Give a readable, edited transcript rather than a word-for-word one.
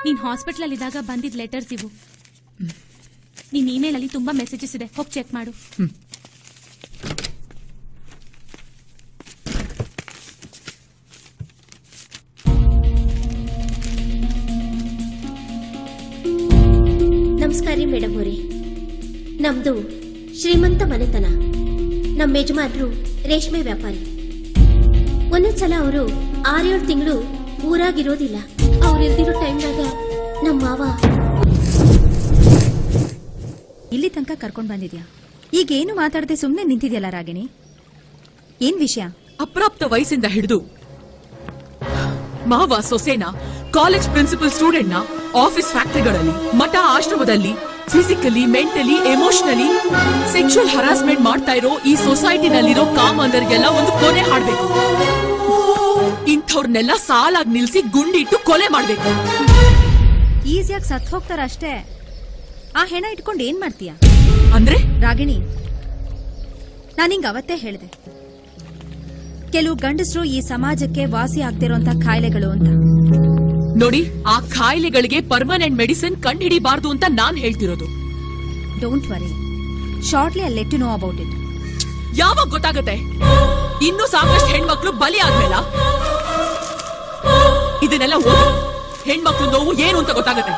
ನೀನ್ ಹಾಸ್ಪಿಟಲ್ ಅಲ್ಲಿ ಇದ್ದಾಗ ಬಂದಿದ್ ಲೆಟರ್ಸ್ ಇವು. ನಿನ್ ಇಮೇಲ್ ಅಲ್ಲಿ ತುಂಬಾ ಮೆಸೇಜಸ್ ಇದೆ, ಹೋಗಿ ಚೆಕ್ ಮಾಡು. ನಮಸ್ಕಾರ ರೀ ಮೇಡಮ್ ಅವರೇ. ನಮ್ದು ಶ್ರೀಮಂತ ಮನೆತನ. ನಮ್ಮ ಯಜಮಾನ್ರು ರೇಷ್ಮೆ ವ್ಯಾಪಾರಿ. ಒಂದೊಂದ್ಸಲ ಅವರು 6-7 ತಿಂಗಳು ಊರಾಗಿರೋದಿಲ್ಲ. ಅವ್ರು ಇಲ್ದಿರೋ ಟೈಮ್ನಾಗ ನಮ್ಮ ಮಾವ ಇಲ್ಲಿ ತನಕ ಕರ್ಕೊಂಡ್ ಬಂದಿದ್ಯಾ? ಈಗೇನು ಮಾತಾಡದೆ ಸುಮ್ನೆ ನಿಂತಿದ್ಯಲ್ಲ ರಾಗಿಣಿ, ಏನ್ ವಿಷಯ? ಅಪ್ರಾಪ್ತ ವಯಸ್ಸಿಂದ ಹಿಡಿದು ಮಾವ ಸೊಸೆನ, ಕಾಲೇಜ್ ಪ್ರಿನ್ಸಿಪಲ್ ಸ್ಟೂಡೆಂಟ್ ನ, ಆಫೀಸ್ ಫ್ಯಾಕ್ಟರಿಗಳಲ್ಲಿ, ಮಠ ಆಶ್ರಮದಲ್ಲಿ physically, mentally, emotionally sexual harassment ಮಾಡ್ತಾ ಇರೋ ಈ ಸೊಸೈಟಿನಲ್ಲಿರೋ ಕಾಮಂದರಿಗೆಲ್ಲ ಒಂದು ಕೊನೆ ಹಾಡ್ಬೇಕು. ಇಂಥವ್ರನ್ನೆಲ್ಲ ಸಾಲಾಗಿ ನಿಲ್ಸಿ ಗುಂಡಿಟ್ಟು ಕೊಲೆ ಮಾಡ್ಬೇಕು. ಈಸಿಯಾಗಿ ಸತ್ ಹೋಗ್ತಾರ ಅಷ್ಟೇ. ಆ ಹೆಣ ಇಟ್ಕೊಂಡು ಏನ್ ಮಾಡ್ತೀಯ? ಅಂದ್ರೆ ರಾಗಿಣಿ, ನಾನಿಂಗ ಅವತ್ತೇ ಹೇಳಿದೆ, ಕೆಲವು ಗಂಡಸರು ಈ ಸಮಾಜಕ್ಕೆ ವಾಸಿ ಆಗ್ತಿರೋಂತ ಕಾಯಿಲೆಗಳು ಅಂತ. ನೋಡಿ, ಆ ಕಾಯಿಲೆಗಳಿಗೆ ಪರ್ಮನೆಂಟ್ ಮೆಡಿಸಿನ್ ಕಂಡು ಹಿಡಿಬಾರ್ದು ಅಂತ ನಾನ್ ಹೇಳ್ತಿರೋದು. Don't worry, shortly I let you know about it. ಯಾವಾಗ ಗೊತ್ತಾಗತ್ತೆ? ಇನ್ನೂ ಸಾಕಷ್ಟು ಹೆಣ್ಮಕ್ಳು ಬಲಿ ಆದ್ಮೇಲ ಇದನ್ನೆಲ್ಲ ಹೆಣ್ಮಕ್ಳು ನೋವು ಏನು ಅಂತ ಗೊತ್ತಾಗತ್ತೆ.